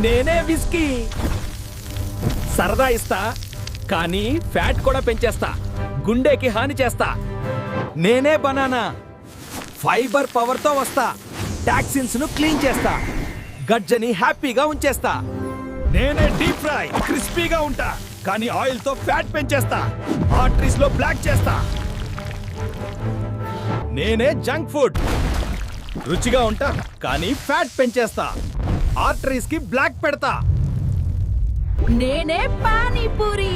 నేనే విస్కీ. సరదా ఇస్తా కానీ ఫ్యాట్ కూడా పెంచేస్తా, గుండెకి హాని చేస్తా. నేనే బనానా, ఫైబర్ పవర్ తో వస్తా, టాక్సిన్స్ ను క్లీన్ చేస్తా, గజ్జని హ్యాపీగా ఉంచేస్తా. నేనే డీప్ ఫ్రై, క్రిస్పీగా ఉంటా కానీ ఆయిల్ తో ఫ్యాట్ పెంచేస్తా, ఆర్టరీస్ లో బ్లాక్ చేస్తా. నేనే జంక్ ఫుడ్, రుచిగా ఉంటా కానీ ఫ్యాట్ పెంచేస్తా, ఆర్టరీస్ కి బ్లాక్ పెడతా. నేనే పానీపూరి,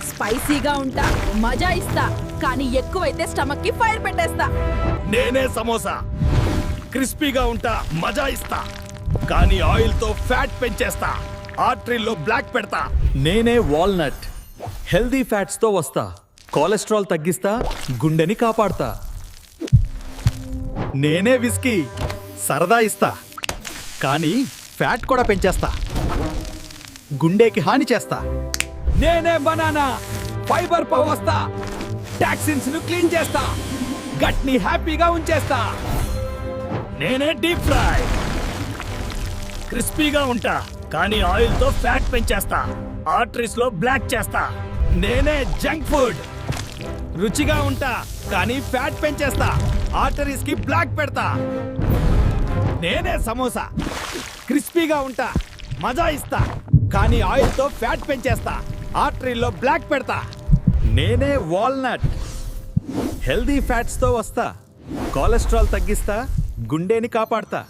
స్పైసీగా ఉంటా, మజా ఇస్తా కానీ ఎక్కువైతే స్టమక్ కి ఫైర్ పెట్టేస్తా. నేనే సమోసా, క్రిస్పీగా ఉంటా, మజా ఇస్తా కానీ ఆయిల్ తో ఫ్యాట్ పెంచేస్తా, ఆర్టరీల్లో బ్లాక్ పెడతా. నేనే వాల్నట్, హెల్దీ ఫ్యాట్స్ తో వస్తా, కొలెస్ట్రాల్ తగ్గిస్తా, గుండెని కాపాడతా. నేనే విస్కీ, సరదా ఇస్తా కానీ ఫ్యాట్ కూడా పెంచేస్తా, గుండెకి హాని చేస్తా. నేనే బనానా, ఫైబర్ పవర్ వస్తా, టాక్సిన్స్ ను క్లీన్ చేస్తా, గట్ ని హ్యాపీగా ఉంచేస్తా. నేనే డీప్ ఫ్రై, క్రిస్పీగా ఉంటా కానీ ఆయిల్ తో ఫ్యాట్ పెంచేస్తా, ఆర్టరీస్ లో బ్లాక్ చేస్తా. నేనే జంక్ ఫుడ్, రుచిగా ఉంటా కానీ ఫ్యాట్ పెంచేస్తా, ఆర్టరీస్ కి బ్లాక్ పెడతా. నేనే సమోసా, క్రిస్పీగా ఉంటా, మజా ఇస్తా కానీ ఆయిల్ తో ఫ్యాట్ పెంచేస్తా, ఆర్టరీలో బ్లాక్ పెడతా. నేనే వాల్నట్, హెల్దీ ఫ్యాట్స్ తో వస్తా, కొలెస్ట్రాల్ తగ్గిస్తా, గుండెని కాపాడతా.